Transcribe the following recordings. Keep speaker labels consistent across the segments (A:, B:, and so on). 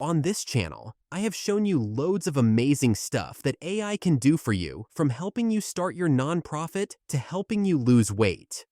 A: On this channel, I have shown you loads of amazing stuff that AI can do for you, from helping you start your nonprofit to helping you lose weight.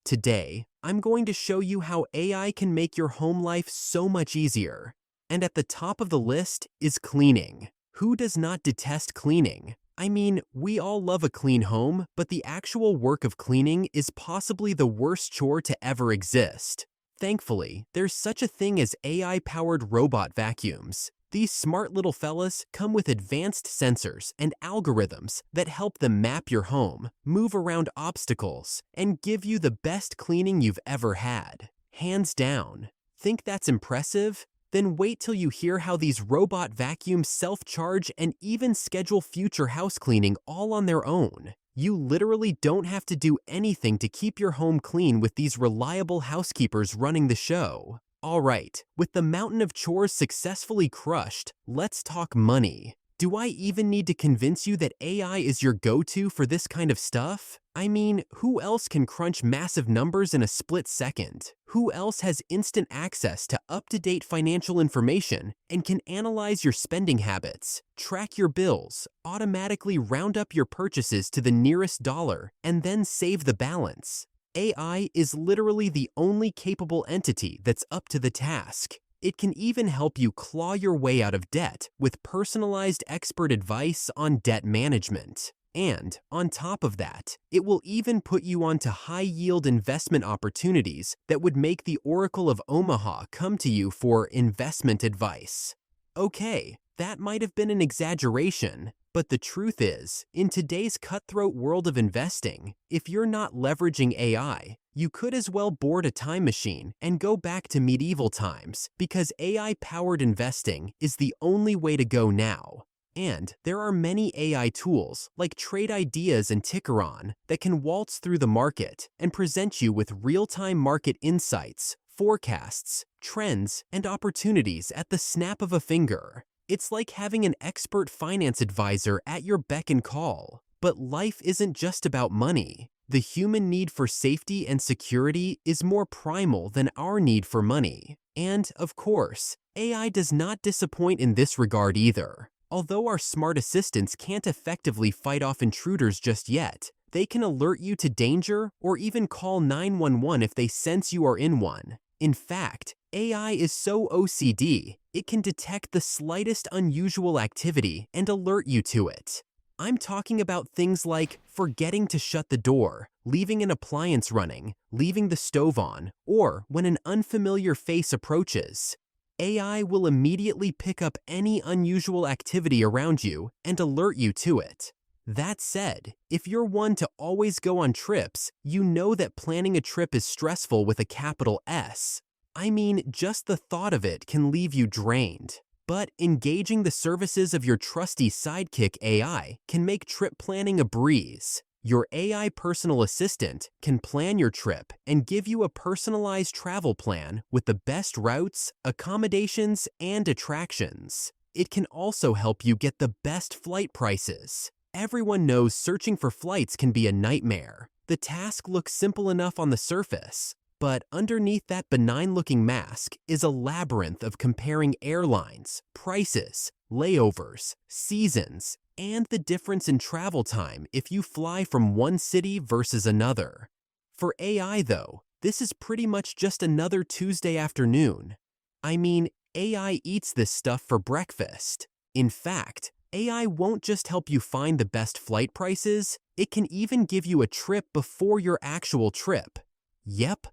A: Today, I'm going to show you how AI can make your home life so much easier. And at the top of the list is cleaning. Who does not detest cleaning? I mean, we all love a clean home, but the actual work of cleaning is possibly the worst chore to ever exist. Thankfully, there's such a thing as AI-powered robot vacuums. These smart little fellas come with advanced sensors and algorithms that help them map your home, move around obstacles, and give you the best cleaning you've ever had. Hands down. Think that's impressive? Then wait till you hear how these robot vacuums self-charge and even schedule future house cleaning all on their own. You literally don't have to do anything to keep your home clean with these reliable housekeepers running the show. Alright, with the mountain of chores successfully crushed, let's talk money. Do I even need to convince you that AI is your go-to for this kind of stuff? I mean, who else can crunch massive numbers in a split second? Who else has instant access to up-to-date financial information and can analyze your spending habits, track your bills, automatically round up your purchases to the nearest dollar, and then save the balance? AI is literally the only capable entity that's up to the task. It can even help you claw your way out of debt with personalized expert advice on debt management. And on top of that, it will even put you onto high-yield investment opportunities that would make the Oracle of Omaha come to you for investment advice. Okay, that might have been an exaggeration, but the truth is, in today's cutthroat world of investing, if you're not leveraging AI, you could as well board a time machine and go back to medieval times, because AI-powered investing is the only way to go now. And there are many AI tools like Trade Ideas and Tickeron that can waltz through the market and present you with real-time market insights, forecasts, trends, and opportunities at the snap of a finger. It's like having an expert finance advisor at your beck and call. But life isn't just about money. The human need for safety and security is more primal than our need for money. And, of course, AI does not disappoint in this regard either. Although our smart assistants can't effectively fight off intruders just yet, they can alert you to danger or even call 911 if they sense you are in one. In fact, AI is so OCD, it can detect the slightest unusual activity and alert you to it. I'm talking about things like forgetting to shut the door, leaving an appliance running, leaving the stove on, or when an unfamiliar face approaches. AI will immediately pick up any unusual activity around you and alert you to it. That said, if you're one to always go on trips, you know that planning a trip is stressful with a capital S. I mean, just the thought of it can leave you drained. But engaging the services of your trusty sidekick AI can make trip planning a breeze. Your AI personal assistant can plan your trip and give you a personalized travel plan with the best routes, accommodations, and attractions. It can also help you get the best flight prices. Everyone knows searching for flights can be a nightmare. The task looks simple enough on the surface, but underneath that benign-looking mask is a labyrinth of comparing airlines, prices, layovers, seasons, and the difference in travel time if you fly from one city versus another. For AI, though, this is pretty much just another Tuesday afternoon. I mean, AI eats this stuff for breakfast. In fact, AI won't just help you find the best flight prices, it can even give you a trip before your actual trip. Yep.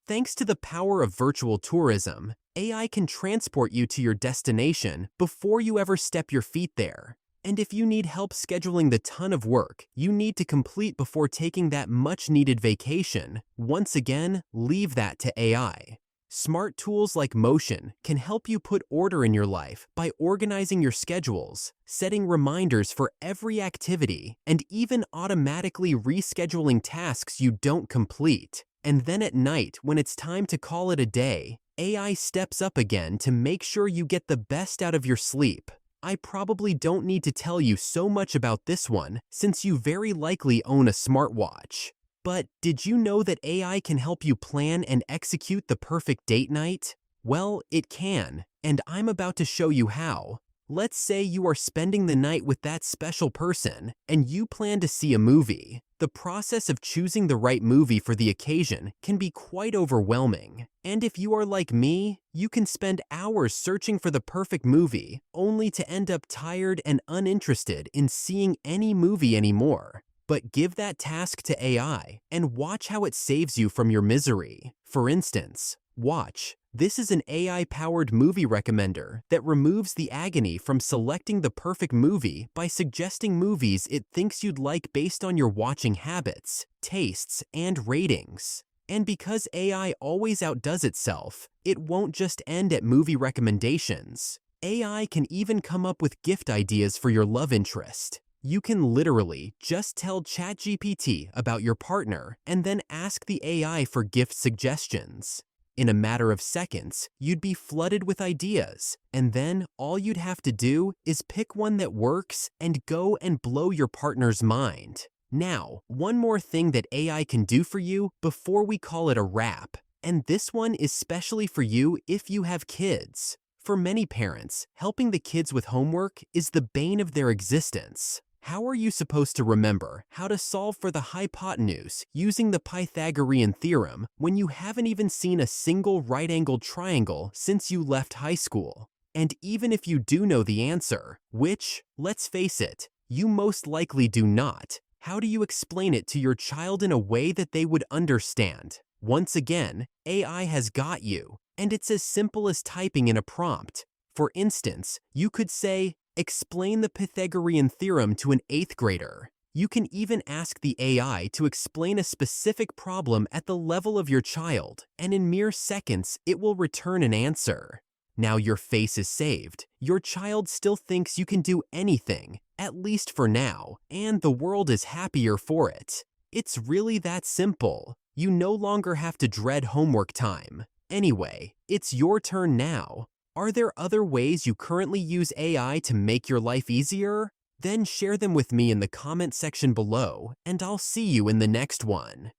A: Thanks to the power of virtual tourism, AI can transport you to your destination before you ever step your feet there. And if you need help scheduling the ton of work you need to complete before taking that much-needed vacation, once again, leave that to AI. Smart tools like Motion can help you put order in your life by organizing your schedules, setting reminders for every activity, and even automatically rescheduling tasks you don't complete. And then at night, when it's time to call it a day, AI steps up again to make sure you get the best out of your sleep. I probably don't need to tell you so much about this one, since you very likely own a smartwatch. But did you know that AI can help you plan and execute the perfect date night? Well, it can, and I'm about to show you how. Let's say you are spending the night with that special person, and you plan to see a movie. The process of choosing the right movie for the occasion can be quite overwhelming. And if you are like me, you can spend hours searching for the perfect movie, only to end up tired and uninterested in seeing any movie anymore. But give that task to AI and watch how it saves you from your misery. For instance, watch. This is an AI-powered movie recommender that removes the agony from selecting the perfect movie by suggesting movies it thinks you'd like based on your watching habits, tastes, and ratings. And because AI always outdoes itself, it won't just end at movie recommendations. AI can even come up with gift ideas for your love interest. You can literally just tell ChatGPT about your partner and then ask the AI for gift suggestions. In a matter of seconds, you'd be flooded with ideas, and then all you'd have to do is pick one that works and go and blow your partner's mind. Now, one more thing that AI can do for you before we call it a wrap, and this one is specially for you if you have kids. For many parents, helping the kids with homework is the bane of their existence. How are you supposed to remember how to solve for the hypotenuse using the Pythagorean theorem when you haven't even seen a single right-angled triangle since you left high school? And even if you do know the answer, which, let's face it, you most likely do not, how do you explain it to your child in a way that they would understand? Once again, AI has got you, and it's as simple as typing in a prompt. For instance, you could say, "Explain the Pythagorean theorem to an 8th grader." You can even ask the AI to explain a specific problem at the level of your child, and in mere seconds, it will return an answer. Now your face is saved. Your child still thinks you can do anything, at least for now, and the world is happier for it. It's really that simple. You no longer have to dread homework time. Anyway, it's your turn now. Are there other ways you currently use AI to make your life easier? Then share them with me in the comment section below, and I'll see you in the next one.